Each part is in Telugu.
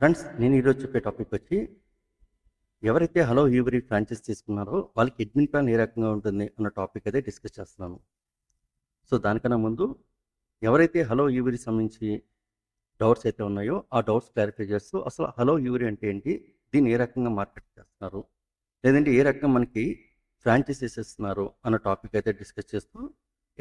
ఫ్రెండ్స్, నేను ఈరోజు చెప్పే టాపిక్ వచ్చి ఎవరైతే హలో యూబరీ ఫ్రాంచైజ్ తీసుకున్నారో వాళ్ళకి అడ్మిన్ ప్లాన్ ఏ రకంగా ఉంటుంది అన్న టాపిక్ అయితే డిస్కస్ చేస్తున్నాను. సో దానికన్నా ముందు ఎవరైతే హలో యూబరీ సంబంధించి డౌట్స్ అయితే ఉన్నాయో ఆ డౌట్స్ క్లారిఫై చేస్తూ అసలు హలో యూబరీ అంటే ఏంటి, దీన్ని ఏ రకంగా మార్కెట్ చేస్తున్నారు, లేదంటే ఏ రకంగా మనకి ఫ్రాంచైజీస్ ఇస్తున్నారు అన్న టాపిక్ అయితే డిస్కస్ చేస్తూ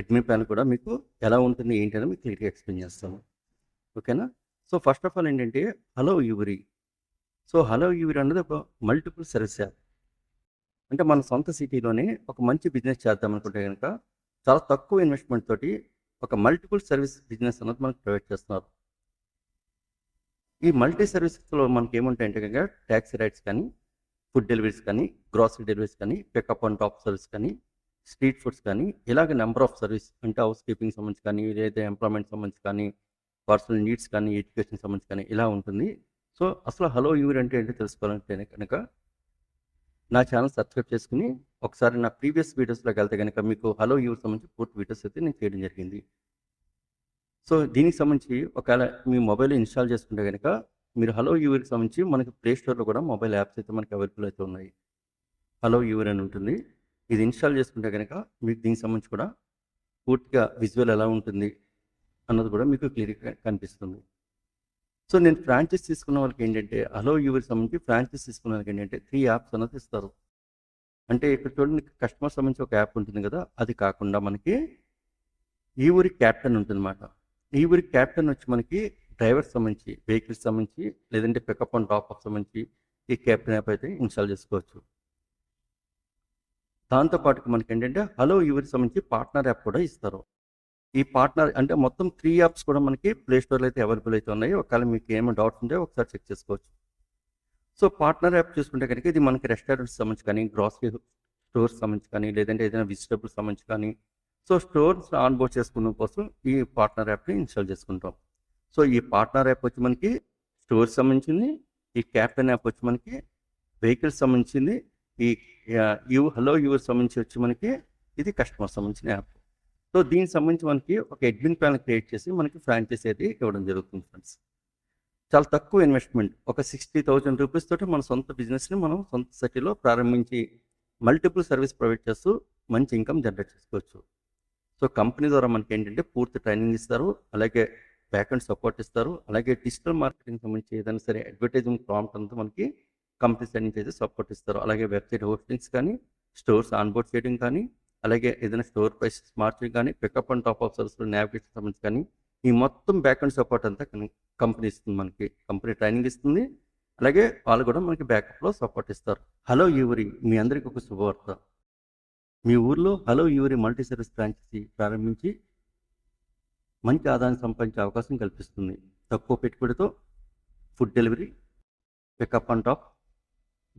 అడ్మిన్ ప్లాన్ కూడా మీకు ఎలా ఉంటుంది ఏంటి అని మీకు క్లియర్గా ఎక్స్ప్లెయిన్ చేస్తాను. ఓకేనా? సో ఫస్ట్ ఆఫ్ ఆల్ ఏంటంటే హలో యూబరీ. సో హలో యూబరీ అనేది ఒక మల్టిపుల్ సర్వీస్ యాప్. అంటే మన సొంత సిటీలోనే ఒక మంచి బిజినెస్ చేద్దాం అనుకుంటే కనుక చాలా తక్కువ ఇన్వెస్ట్మెంట్ తోటి ఒక మల్టిపుల్ సర్వీస్ బిజినెస్ అన్నది మనకు ప్రొవైడ్ చేస్తున్నారు. ఈ మల్టీ సర్వీసెస్లో మనకి ఏముంటాయంటే కనుక ట్యాక్సీ రైడ్స్ కానీ, ఫుడ్ డెలివరీస్ కానీ, గ్రాసరీ డెలివరీస్ కానీ, పికప్ అండ్ డ్రాప్ సర్వీస్ కానీ, స్ట్రీట్ ఫుడ్స్ కానీ, ఇలాగ నెంబర్ ఆఫ్ సర్వీస్ అంటే హౌస్ కీపింగ్ సంబంధించి కానీ, లేదా ఎంప్లాయ్మెంట్ సంబంధించి కానీ, పర్సనల్ నీడ్స్ కానీ, ఎడ్యుకేషన్ సంబంధించి కానీ ఇలా ఉంటుంది. సో అసలు హలో యూబరీ అంటే ఏంటో తెలుసుకోవాలంటే కనుక నా ఛానల్ సబ్స్క్రైబ్ చేసుకుని ఒకసారి నా ప్రీవియస్ వీడియోస్లోకి వెళ్తే కనుక మీకు హలో యూబరీ సంబంధించి పూర్తి వీడియోస్ అయితే నేను చేయడం జరిగింది. సో దీనికి సంబంధించి ఒకవేళ మీ మొబైల్ ఇన్స్టాల్ చేసుకుంటే కనుక మీరు హలో యూబరీకి సంబంధించి మనకి ప్లే స్టోర్లో కూడా మొబైల్ యాప్స్ అయితే మనకి అవైలబుల్ అయితే ఉన్నాయి. హలో యూబరీ అని ఉంటుంది. ఇది ఇన్స్టాల్ చేసుకుంటే కనుక మీకు దీనికి సంబంధించి కూడా పూర్తిగా విజువల్ ఎలా ఉంటుంది అన్నది కూడా మీకు క్లియర్గా కనిపిస్తుంది. సో నేను ఫ్రాంచైజ్ తీసుకున్న వాళ్ళకి ఏంటంటే హలో యూబరీ సంబంధించి ఫ్రాంచైజ్ తీసుకున్న వాళ్ళకి ఏంటంటే 3 యాప్స్ అన్నది ఇస్తారు. అంటే ఇక్కడ చూడండి, కస్టమర్ సంబంధించి ఒక యాప్ ఉంటుంది కదా, అది కాకుండా మనకి యూబరీ క్యాప్టెన్ ఉంటుందన్నమాట. యూబరీ క్యాప్టెన్ వచ్చి మనకి డ్రైవర్స్ సంబంధించి, వెహికల్స్ సంబంధించి, లేదంటే పికప్ అండ్ డ్రాప్ ఆఫ్ సంబంధించి ఈ క్యాప్టెన్ యాప్ అయితే ఇన్స్టాల్ చేసుకోవచ్చు. దాంతోపాటు మనకి ఏంటంటే హలో యూబరీ సంబంధించి పార్ట్నర్ యాప్ కూడా ఇస్తారు. ఈ పార్ట్నర్ అంటే మొత్తం 3 యాప్స్ కూడా మనకి ప్లే స్టోర్లో అయితే అవైలబుల్ అయితే ఉన్నాయి. ఒకవేళ మీకు ఏమైనా డౌట్స్ ఉంటే ఒకసారి చెక్ చేసుకోవచ్చు. సో పార్ట్నర్ యాప్ చూసుకుంటే కనుక ఇది మనకి రెస్టారెంట్స్ సంబంధించి కానీ, గ్రాసరీ స్టోర్స్ సంబంధించి కానీ, లేదంటే ఏదైనా వెజిటబుల్స్ సంబంధించి కానీ, సో స్టోర్స్ ఆన్బోర్డ్ చేసుకున్న కోసం ఈ పార్ట్నర్ యాప్ని ఇన్స్టాల్ చేసుకుంటాం. సో ఈ పార్ట్నర్ యాప్ వచ్చి మనకి స్టోర్స్ సంబంధించింది, ఈ క్యాప్టెన్ యాప్ వచ్చి మనకి వెహికల్స్ సంబంధించింది, ఈ హలో యూబరీ సంబంధించి వచ్చి మనకి ఇది కస్టమర్ సంబంధించిన యాప్. సో దీనికి సంబంధించి మనకి ఒక అడ్మిన్ ప్లాన్ క్రియేట్ చేసి మనకి ఫ్రాంచైజీ అయితే ఇవ్వడం జరుగుతుంది ఫ్రెండ్స్. చాలా తక్కువ ఇన్వెస్ట్మెంట్, ఒక 60,000 రూపీస్ తోటి మన సొంత బిజినెస్ని మనం సొంత సిటీలో ప్రారంభించి మల్టిపుల్ సర్వీస్ ప్రొవైడ్ చేస్తూ మంచి ఇన్కమ్ జనరేట్ చేసుకోవచ్చు. సో కంపెనీ ద్వారా మనకి ఏంటంటే పూర్తి ట్రైనింగ్ ఇస్తారు, అలాగే బ్యాక్ అండ్ సపోర్ట్ ఇస్తారు, అలాగే డిజిటల్ మార్కెటింగ్ సంబంధించి ఏదైనా సరే అడ్వర్టైజింగ్ ప్రాంప్ట్ అంతా మనకి కంపెనీ సైడ్ నుంచి అయితే సపోర్ట్ ఇస్తారు. అలాగే వెబ్సైట్ హోస్టింగ్స్ కానీ, స్టోర్స్ ఆన్బోర్డ్ చేయడం కానీ, అలాగే ఏదైనా స్టోర్ ప్రైసెస్ మార్చడం కానీ, పికప్ అండ్ టాప్ ఆఫ్ సర్వీస్లో నావిగేషన్ సంబంధించి కానీ, ఈ మొత్తం బ్యాక్ అండ్ సపోర్ట్ అంతా కంపెనీ ఇస్తుంది. మనకి కంపెనీ ట్రైనింగ్ ఇస్తుంది, అలాగే వాళ్ళు కూడా మనకి బ్యాకప్లో సపోర్ట్ ఇస్తారు. హలో యూబరీ మీ అందరికీ ఒక శుభవార్త. మీ ఊర్లో హలో యూబరీ మల్టీ సర్వీస్ ఫ్రాంచైజీ ప్రారంభించి మంచి ఆదాయం సంపాదించే అవకాశం కల్పిస్తుంది. తక్కువ పెట్టుబడితో food delivery, pickup and drop,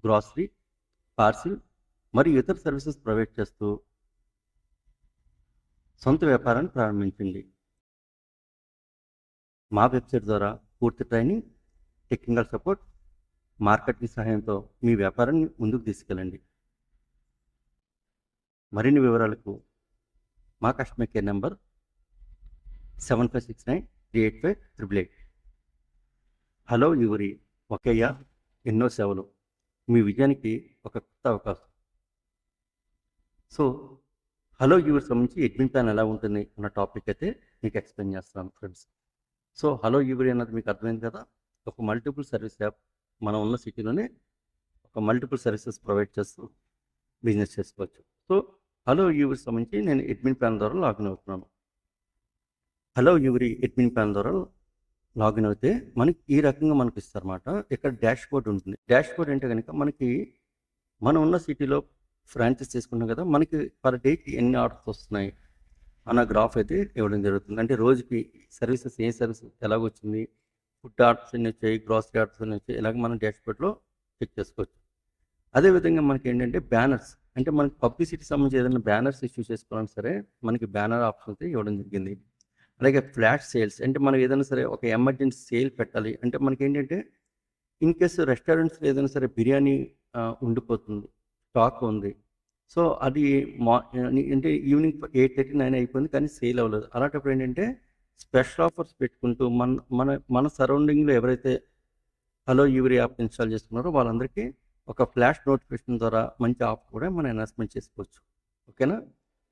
grocery, parcel మరియు ఇతర సర్వీసెస్ ప్రొవైడ్ చేస్తూ సొంత వ్యాపారాన్ని ప్రారంభించండి. మా వెబ్సైట్ ద్వారా పూర్తి ట్రైనింగ్, టెక్నికల్ సపోర్ట్, మార్కెటింగ్ సహాయంతో మీ వ్యాపారాన్ని ముందుకు తీసుకెళ్ళండి. మరిన్ని వివరాలకు మా కస్టమర్ కేర్ నెంబర్ 7569385888. హలో యూబరీ, ఒకేయ ఎన్నో సేవలు, మీ విజయానికి ఒక కొత్త అవకాశం. సో హలో యూబరీ సంబంధించి అడ్మిన్ ప్లాన్ ఎలా ఉంటుంది అన్న టాపిక్ అయితే మీకు ఎక్స్ప్లెయిన్ చేస్తాను ఫ్రెండ్స్. సో హలో యూబరీ అన్నది మీకు అర్థమైంది కదా, ఒక మల్టిపుల్ సర్వీస్ యాప్. మనం ఉన్న సిటీలోనే ఒక మల్టిపుల్ సర్వీసెస్ ప్రొవైడ్ చేస్తూ బిజినెస్ చేసుకోవచ్చు. సో హలో యూబరీ సంబంధించి నేను అడ్మిన్ ప్లాన్ ద్వారా లాగిన్ అవుతున్నాను. హలో యూబరీ అడ్మిన్ ప్లాన్ ద్వారా లాగిన్ అయితే మనకి ఈ రకంగా మనకి ఇస్తారన్నమాట. ఇక్కడ డాష్ బోర్డ్ ఉంటుంది. డాష్ బోర్డ్ అంటే కనుక మనకి మనం ఉన్న సిటీలో ఫ్రాంచైజ్ చేసుకున్నాం కదా, మనకి పర్ డేకి ఎన్ని ఆర్డర్స్ వస్తున్నాయి అన్న గ్రాఫ్ అయితే ఇవ్వడం జరుగుతుంది. అంటే రోజుకి సర్వీసెస్ ఏ సర్వీస్ ఎలాగొచ్చింది, ఫుడ్ ఆర్డర్స్ ఎన్ని వచ్చాయి, గ్రాసరీ ఆర్డర్స్ ఎన్ని వచ్చాయి, ఇలాగ మనం డాష్ బోర్డ్లో చెక్ చేసుకోవచ్చు. అదేవిధంగా మనకి ఏంటంటే బ్యానర్స్, అంటే మనకి పబ్లిసిటీ సంబంధించి ఏదైనా బ్యానర్స్ ఇష్యూ చేసుకోవాలని సరే మనకి బ్యానర్ ఆప్షన్ అయితే ఇవ్వడం జరిగింది. అలాగే ఫ్లాష్ సేల్స్, అంటే మనం ఏదైనా సరే ఒక ఎమర్జెన్సీ సేల్ పెట్టాలి అంటే మనకి ఏంటంటే ఇన్ కేసు రెస్టారెంట్స్లో ఏదైనా సరే బిర్యానీ ఉండిపోతుంది, స్టాక్ ఉంది, సో అది అంటే ఈవినింగ్ 8:30, 9 అయిపోయింది కానీ సేల్ అవ్వలేదు. అలాంటప్పుడు ఏంటంటే స్పెషల్ ఆఫర్స్ పెట్టుకుంటూ మన మన మన సరౌండింగ్లో ఎవరైతే హలో యూవర్ యాప్ ఇన్స్టాల్ చేసుకున్నారో వాళ్ళందరికీ ఒక ఫ్లాష్ నోటిఫికేషన్ ద్వారా మంచి ఆఫ్ కూడా మనం అనౌన్స్మెంట్ చేసుకోవచ్చు. ఓకేనా?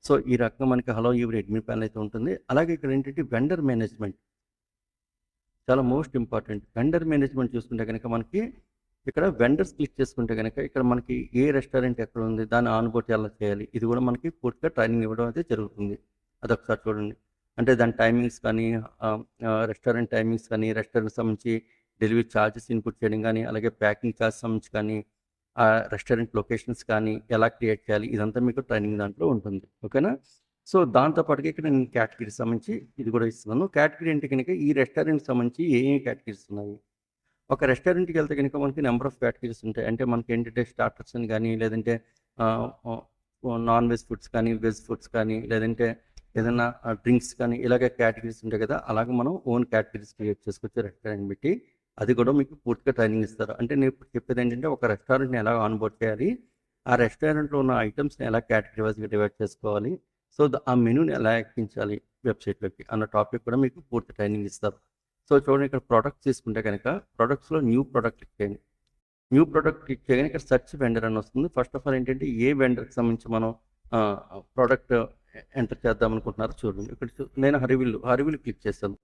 సో ఈ రకంగా మనకి హలో యూవర్ అడ్మిన్ ప్యానెల్ అయితే ఉంటుంది. అలాగే ఇక్కడ ఏంటంటే వెండర్ మేనేజ్మెంట్ చాలా మోస్ట్ ఇంపార్టెంట్. వెండర్ మేనేజ్మెంట్ చూసుకుంటే కనుక మనకి ఇక్కడ వెండర్స్ క్లిక్ చేసుకుంటే కనుక ఇక్కడ మనకి ఏ రెస్టారెంట్ ఎక్కడ ఉంది, దాన్ని ఆన్బోర్డ్ ఎలా చేయాలి, ఇది కూడా మనకి పూర్తిగా ట్రైనింగ్ ఇవ్వడం అయితే జరుగుతుంది. అదొకసారి చూడండి. అంటే దాని టైమింగ్స్ కానీ, రెస్టారెంట్ టైమింగ్స్ కానీ, రెస్టారెంట్ సంబంధించి డెలివరీ ఛార్జెస్ ఇన్పుట్ చేయడం కానీ, అలాగే ప్యాకింగ్ ఛార్జ్ సంబంధించి కానీ, రెస్టారెంట్ లొకేషన్స్ కానీ ఎలా క్రియేట్ చేయాలి, ఇదంతా మీకు ట్రైనింగ్ దాంట్లో ఉంటుంది. ఓకేనా? సో దాంతోపాటుగా ఇక్కడ నేను కేటగిరీ సంబంధించి ఇది కూడా ఇస్తున్నాను. కేటగిరీ అంటే కనుక ఈ రెస్టారెంట్కి సంబంధించి ఏ కేటగిరీస్ ఉన్నాయి. ఒక రెస్టారెంట్కి వెళ్తే కనుక మనకి నెంబర్ ఆఫ్ కేటగిరీస్ ఉంటాయి. అంటే మనకి ఏంటంటే స్టార్టర్స్ అని కానీ, లేదంటే నాన్ వెజ్ ఫుడ్స్ కానీ, వెజ్ ఫుడ్స్ కానీ, లేదంటే ఏదైనా డ్రింక్స్ కానీ, ఇలాగే కేటగిరీస్ ఉంటాయి కదా. అలాగే మనం ఓన్ కేటగిరీస్ క్రియేట్ చేసుకోవచ్చు రెస్టారెంట్ పెట్టి. అది కూడా మీకు పూర్తిగా ట్రైనింగ్ ఇస్తారు. అంటే నేను ఇప్పుడు చెప్పేది ఏంటంటే ఒక రెస్టారెంట్ని ఎలా ఆన్బోర్డ్ చేయాలి, ఆ రెస్టారెంట్లో ఉన్న ఐటమ్స్ని ఎలా కేటగిరీ వైజ్గా డివైడ్ చేసుకోవాలి, సో ఆ మెనూని ఎలా ఎక్కించాలి వెబ్సైట్లోకి అన్న టాపిక్ కూడా మీకు పూర్తి ట్రైనింగ్ ఇస్తారు. సో చూడండి, ఇక్కడ ప్రోడక్ట్స్ తీసుకుంటే కనుక ప్రోడక్ట్స్లో న్యూ ప్రోడక్ట్ క్లిక్ చేయండి. న్యూ ప్రోడక్ట్ క్లిక్ చేయగానే ఇక్కడ సెర్చ్ వెండర్ అని వస్తుంది. ఫస్ట్ ఆఫ్ ఆల్ ఏంటంటే ఏ వెండర్కి సంబంధించి మనం ప్రోడక్ట్ ఎంటర్ చేద్దాం అనుకుంటున్నారో చూడండి. ఇక్కడ నేను హరివిల్ క్లిక్ చేస్తాను.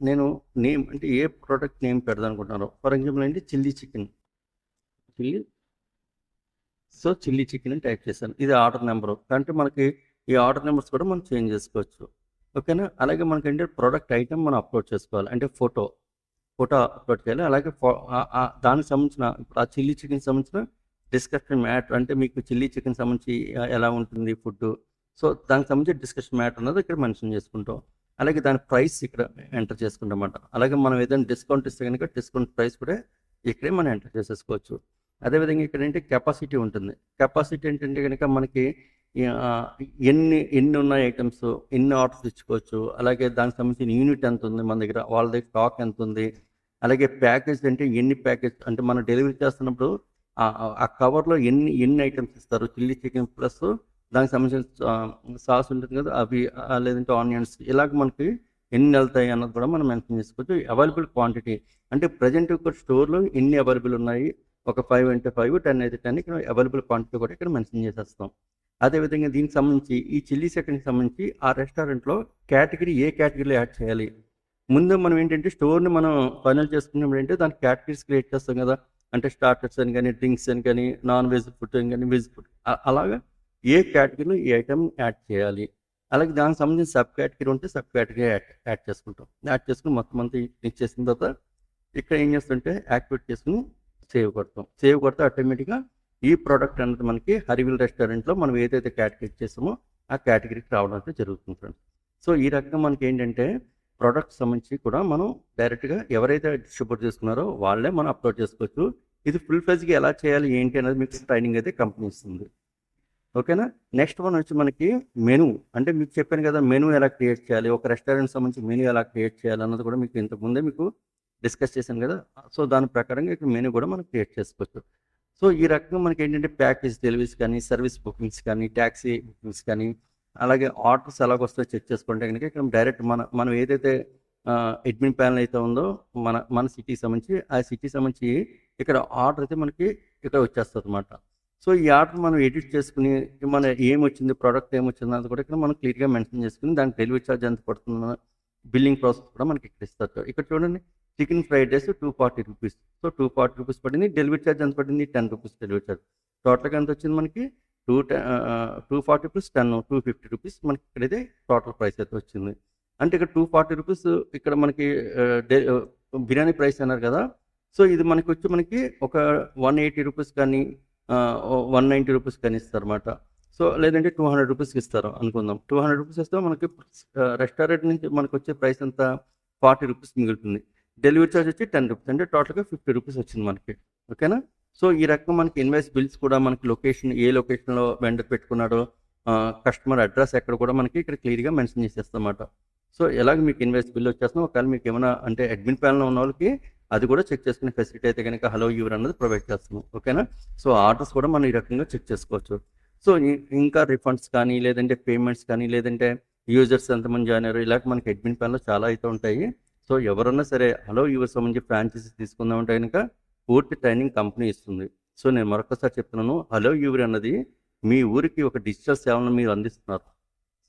నేను నేమ్ అంటే ఏ ప్రోడక్ట్ నేమ్ పెడదాం అనుకుంటున్నారో, ఫర్ ఎగ్జాంపుల్ ఏంటి చిల్లీ చికెన్ అని టైప్ చేశాను. ఇది ఆర్డర్ నెంబరు. అంటే మనకి ఈ ఆర్డర్ నెంబర్స్ కూడా మనం చేంజ్ చేసుకోవచ్చు. ఓకేనా? అలాగే మనకి ఏంటంటే ప్రోడక్ట్ ఐటమ్ మనం అప్లోడ్ చేసుకోవాలి. అంటే ఫోటో అప్లోడ్ చేయాలి. అలాగే దానికి సంబంధించిన ఇప్పుడు ఆ చిల్లీ చికెన్ సంబంధించిన డిస్కషన్ మ్యాటర్, అంటే మీకు చిల్లీ చికెన్ సంబంధించి ఎలా ఉంటుంది ఫుడ్, సో దానికి సంబంధించి డిస్కషన్ మ్యాటర్ అన్నది ఇక్కడ మెన్షన్ చేసుకుంటాం. అలాగే దాని ప్రైస్ ఇక్కడ ఎంటర్ చేసుకుంటాం అన్నమాట. అలాగే మనం ఏదైనా డిస్కౌంట్ ఇస్తే కనుక డిస్కౌంట్ ప్రైస్ కూడా ఇక్కడే మనం ఎంటర్ చేసేసుకోవచ్చు. అదేవిధంగా ఇక్కడ ఏంటి కెపాసిటీ ఉంటుంది. కెపాసిటీ ఏంటంటే కనుక మనకి ఎన్ని ఉన్నాయి ఐటమ్స్, ఎన్ని ఆర్డర్స్ ఇచ్చుకోవచ్చు. అలాగే దానికి సంబంధించిన యూనిట్ ఎంత ఉంది మన దగ్గర, వాళ్ళ దగ్గర స్టాక్ ఎంత ఉంది. అలాగే ప్యాకేజ్ అంటే ఎన్ని ప్యాకేజ్, అంటే మనం డెలివరీ చేస్తున్నప్పుడు ఆ కవర్లో ఎన్ని ఐటమ్స్ ఇస్తారు, చిల్లీ చికెన్ ప్లస్ దానికి సంబంధించిన సాస్ ఉంటుంది కదా అవి, లేదంటే ఆనియన్స్, ఇలాగ మనకి ఎన్ని వెళ్తాయి అన్నది కూడా మనం మెన్షన్ చేసుకోవచ్చు. అవైలబుల్ క్వాంటిటీ అంటే ప్రజెంట్ ఒక స్టోర్లో ఎన్ని అవైలబుల్ ఉన్నాయి, ఒక 5 అంటే 5, 10 అయితే 10, ఇక్కడ అవైలబుల్ క్వాంటిటీ కూడా ఇక్కడ మెన్షన్ చేసేస్తాం. అదేవిధంగా దీనికి సంబంధించి ఈ చిల్లీ చికెన్కి సంబంధించి ఆ రెస్టారెంట్లో ఏ కేటగిరీలో యాడ్ చేయాలి. ముందు మనం ఏంటంటే స్టోర్ని మనం ఫైనల్ చేసుకున్నప్పుడు ఏంటంటే దానికి కేటగిరీస్ క్రియేట్ చేస్తాం కదా. అంటే స్టార్టర్స్ అని కానీ, డ్రింక్స్ అని కానీ, నాన్ వెజ్ ఫుడ్ అని కానీ, వెజ్ ఫుడ్, అలాగా ఏ కేటగిరీలో ఈ ఐటమ్ యాడ్ చేయాలి. అలాగే దానికి సంబంధించిన సబ్ కేటగిరీ ఉంటే సబ్ కేటగిరీ యాడ్ చేసుకుంటాం. యాడ్ చేసుకుని మొత్తం అంతా క్లిక్ చేసిన తర్వాత ఇక్కడ ఏం చేస్తుంటే యాక్టివేట్ చేసుకుని సేవ్ కొడితే ఆటోమేటిక్గా ఈ ప్రోడక్ట్ అనేది మనకి హరివిల్ రెస్టారెంట్లో మనం ఏదైతే కేటగిరీ చేసామో ఆ కేటగిరీకి రావడం అయితే జరుగుతుంది ఫ్రెండ్స్. సో ఈ రకంగా మనకి ఏంటంటే ప్రోడక్ట్ సంబంధించి కూడా మనం డైరెక్ట్గా ఎవరైతే డిస్ట్రిబ్యూట్ చేసుకున్నారో వాళ్ళే మనం అప్లోడ్ చేసుకోవచ్చు. ఇది ఫుల్ ఫ్లెజ్గా ఎలా చేయాలి ఏంటి అనేది మీకు ట్రైనింగ్ అయితే కంపెనీ ఇస్తుంది. ఓకేనా? నెక్స్ట్ వన్ వచ్చి మనకి మెనూ. అంటే మీకు చెప్పాను కదా మెనూ ఎలా క్రియేట్ చేయాలి, ఒక రెస్టారెంట్ సంబంధించి మెనూ ఎలా క్రియేట్ చేయాలి అన్నది కూడా మీకు ఇంతకుముందే మీకు డిస్కస్ చేశాను కదా. సో దాని ప్రకారంగా ఇక్కడ మెనూ కూడా మనం క్రియేట్ చేసుకోవచ్చు. సో ఈ రకంగా మనకి ఏంటంటే ప్యాకేజ్ డెలివరీస్ కానీ, సర్వీస్ బుకింగ్స్ కానీ, ట్యాక్సీ బుకింగ్స్ కానీ, అలాగే ఆర్డర్స్ ఎలాగొస్తాయో చెక్ చేసుకుంటే కనుక ఇక్కడ డైరెక్ట్ మనం ఏదైతే అడ్మిన్ ప్యానల్ అయితే ఉందో మన సిటీకి సంబంధించి ఆ సిటీకి సంబంధించి ఇక్కడ ఆర్డర్ అయితే మనకి ఇక్కడ వచ్చేస్తుంది అనమాట. సో ఈ ఆర్డర్ మనం ఎడిట్ చేసుకుని మన ఏమొచ్చింది, ప్రోడక్ట్ ఏమొచ్చింది అన్నది కూడా ఇక్కడ మనం క్లియర్గా మెన్షన్ చేసుకుని దానికి డెలివరీ ఛార్జ్ ఎంత పడుతుందో బిల్లింగ్ ప్రాసెస్ కూడా మనకి ఇక్కడ ఇస్తారు. ఇక్కడ చూడండి, chicken fried rice 240 rupees. So 240 rupees పడింది. డెలివరీ ఛార్జ్ ఎంత పడింది, 10 రూపీస్ డెలివరీ ఛార్జ్. టోటల్గా ఎంత వచ్చింది మనకి 240 ప్లస్ 10 250 రూపీస్ మనకి ఇక్కడైతే టోటల్ ప్రైస్ అయితే వచ్చింది. అంటే ఇక్కడ 240 రూపీస్ ఇక్కడ మనకి బిర్యానీ ప్రైస్ అన్నారు కదా. సో ఇది మనకి వచ్చి మనకి ఒక 180 రూపీస్ కానీ 190 రూపీస్ కానీ ఇస్తారు అనమాట. సో లేదంటే 200 రూపీస్కి ఇస్తారు అనుకుందాం. 200 రూపీస్ ఇస్తే మనకి రెస్టారెంట్ నుంచి మనకు వచ్చే ప్రైస్ అంత 40 రూపీస్ మిగులుతుంది. డెలివరీ ఛార్జ్ వచ్చి 10 రూపీస్, అంటే టోటల్గా 50 రూపీస్ వచ్చింది మనకి. ఓకేనా? సో ఈ రకంగా మనకి ఇన్వాయిస్ బిల్స్ కూడా మనకి లొకేషన్, ఏ లొకేషన్లో వెండర్ పెట్టుకున్నాడో, కస్టమర్ అడ్రస్ ఎక్కడ కూడా మనకి ఇక్కడ క్లియర్గా మెన్షన్ చేసేస్తాం అన్నమాట. సో ఎలాగ మీకు ఇన్వాయిస్ బిల్ వచ్చేస్తున్నాం. ఒకవేళ మీకు ఏమైనా అంటే అడ్మిన్ ప్యానల్లో ఉన్న వాళ్ళకి అది కూడా చెక్ చేసుకునే ఫెసిలిటీ అయితే కనుక హలో యూవర్ అన్నది ప్రొవైడ్ చేస్తున్నాం. ఓకేనా? సో ఆర్డర్స్ కూడా మనం ఈ రకంగా చెక్ చేసుకోవచ్చు. సో ఇంకా రిఫండ్స్ కానీ, లేదంటే పేమెంట్స్ కానీ, లేదంటే యూజర్స్ ఎంతమంది జాయిన్ అయ్యారు, ఇలాగ మనకి అడ్మిన్ ప్యానల్లో చాలా అయితే ఉంటాయి. సో ఎవరన్నా సరే హలో యూవర్ సంబంధించి ఫ్రాంచైజీస్ తీసుకుందామంటే కనుక పూర్తి ట్రైనింగ్ కంపెనీ ఇస్తుంది. సో నేను మరొకసారి చెప్తున్నాను, హలో యూవర్ అన్నది మీ ఊరికి ఒక డిజిటల్ సేవలను మీరు అందిస్తున్నారు.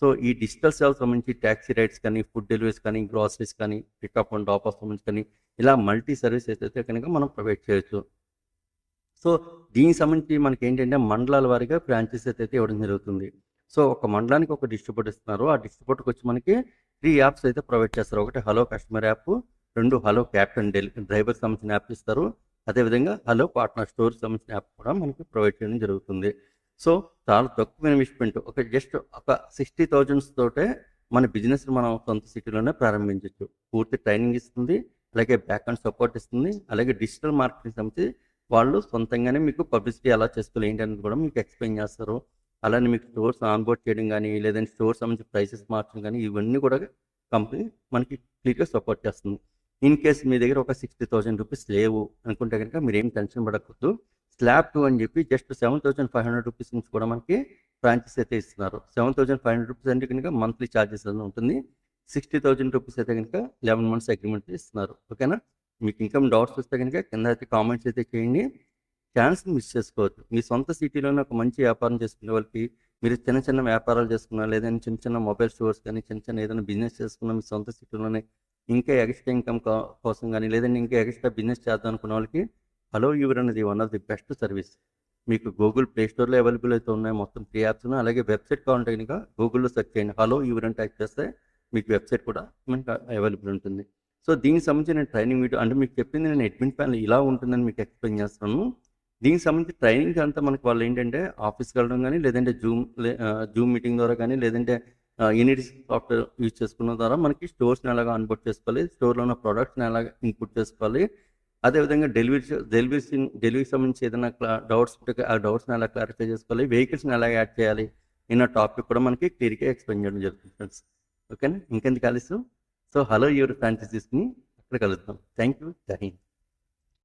సో ఈ డిజిటల్ సేవలకు సంబంధించి ట్యాక్సీ రైడ్స్ కానీ, ఫుడ్ డెలివరీస్ కానీ, గ్రాసరీస్ కానీ, పికప్ అండ్ డ్రాప్ ఆఫ్ సంబంధించి కానీ, ఇలా మల్టీ సర్వీసెస్ అయితే కనుక మనం ప్రొవైడ్ చేయొచ్చు. సో దీనికి సంబంధించి మనకి ఏంటంటే మండలాల వారీగా బ్రాంచెస్ అయితే ఇవ్వడం జరుగుతుంది. సో ఒక మండలానికి ఒక డిస్ట్రిబ్యూటర్ ఇస్తున్నారు. ఆ డిస్ట్రిబ్యూటర్కి వచ్చి మనకి 3 యాప్స్ అయితే ప్రొవైడ్ చేస్తారు. ఒకటి hello customer app, 2 hello captain డ్రైవర్కి సంబంధించిన యాప్ ఇస్తారు. అదేవిధంగా హలో పార్ట్నర్ స్టోర్కి సంబంధించిన యాప్ కూడా మనకి ప్రొవైడ్ చేయడం జరుగుతుంది. సో చాలా తక్కువ ఇన్వెస్ట్మెంట్, జస్ట్ ఒక 60,000 తోటే మన బిజినెస్ మనం సొంత సిటీలోనే ప్రారంభించవచ్చు. పూర్తి ట్రైనింగ్ ఇస్తుంది, అలాగే బ్యాక్ అండ్ సపోర్ట్ ఇస్తుంది, అలాగే డిజిటల్ మార్కెటింగ్ సంబంధించి వాళ్ళు సొంతంగానే మీకు పబ్లిసిటీ ఎలా చేసుకోవాలి ఏంటి అనేది కూడా మీకు ఎక్స్ప్లెయిన్ చేస్తారు. అలానే మీకు స్టోర్స్ ఆన్బోర్డ్ చేయడం కానీ, లేదంటే స్టోర్స్ సంబంధించి ప్రైసెస్ మార్చడం కానీ, ఇవన్నీ కూడా కంపెనీ మనకి క్లియర్గా సపోర్ట్ చేస్తుంది. ఇన్ కేస్ మీ దగ్గర ఒక 60,000 రూపీస్ లేవు అనుకుంటే కనుక మీరేం టెన్షన్ పడకూడదు. స్లాబ్ 2 అని చెప్పి జస్ట్ 7,500 రూపీస్ నుంచి కూడా మనకి ఫ్రాంచైజ్ అయితే ఇస్తున్నారు. 7,500 రూపీస్ అంటే కనుక మంత్లీ ఛార్జెస్ అని ఉంటుంది. 60,000 రూపీస్ అయితే కనుక 11 మంత్స్ అగ్రిమెంట్ ఇస్తున్నారు. ఓకేనా? మీకు ఇంకా డౌట్స్ వస్తే కనుక కింద అయితే కామెంట్స్ అయితే చేయండి. ఛాన్స్ మిస్ చేసుకోవద్దు. మీ సొంత సిటీలోనే ఒక మంచి వ్యాపారం చేసుకునే వాళ్ళకి, మీరు చిన్న చిన్న వ్యాపారాలు చేసుకున్నా, లేదంటే చిన్న చిన్న మొబైల్ స్టోర్స్ కానీ, చిన్న చిన్న ఏదైనా బిజినెస్ చేసుకున్నా మీ సొంత సిటీలోనే ఇంకా ఎక్స్ట్రా ఇన్కమ్ కోసం కానీ, లేదంటే ఇంకా ఎక్స్ట్రా బిజినెస్ చేద్దాం అనుకున్న వాళ్ళకి హలో యూవర్ అనేది one of the best service. మీకు గూగుల్ ప్లే స్టోర్లో అవైలబుల్ అయితే ఉన్నాయి మొత్తం 3 యాప్స్. అలాగే వెబ్సైట్ కావాలంటే కనుక గూగుల్లో సెర్చ్ చేయండి, హలో యూవర్ అని టైప్ చేస్తే మీకు వెబ్సైట్ కూడా మనకు అవైలబుల్ ఉంటుంది. సో దీనికి సంబంధించి నేను ట్రైనింగ్ వీడియో అంటే మీకు చెప్పింది నేను అడ్మిన్ ప్యానల్ ఇలా ఉంటుందని మీకు ఎక్స్ప్లెయిన్ చేస్తున్నాను. దీనికి సంబంధించి ట్రైనింగ్ అంతా మనకు వాళ్ళు ఏంటంటే ఆఫీస్కి వెళ్ళడం కానీ, లేదంటే జూమ్ మీటింగ్ ద్వారా కానీ, లేదంటే యూనిటీ సాఫ్ట్వేర్ యూజ్ చేసుకున్న ద్వారా మనకి స్టోర్స్ని ఎలాగ అన్బోర్డ్ చేసుకోవాలి, స్టోర్లో ఉన్న ప్రోడక్ట్స్ని ఎలాగ ఇన్పుట్ చేసుకోవాలి, అదేవిధంగా డెలివరీ సంబంధించి ఏదైనా డౌట్స్ ఉంటే ఆ డౌట్స్ని ఎలా క్లారిఫై చేసుకోవాలి, వెహికల్స్ని ఎలా యాడ్ చేయాలి ఇన్న టాపిక్ కూడా మనకి క్లియర్గా ఎక్స్ప్లెయిన్ చేయడం జరుగుతుంది ఫ్రెండ్స్. ఓకేనా? ఇంకెందుకు ఆలస్యం? సో హలో యూవర్ ఫ్రాంచైజ్ తీసుకుని అక్కడ కలుద్దాం. Thank you. జై హింద్.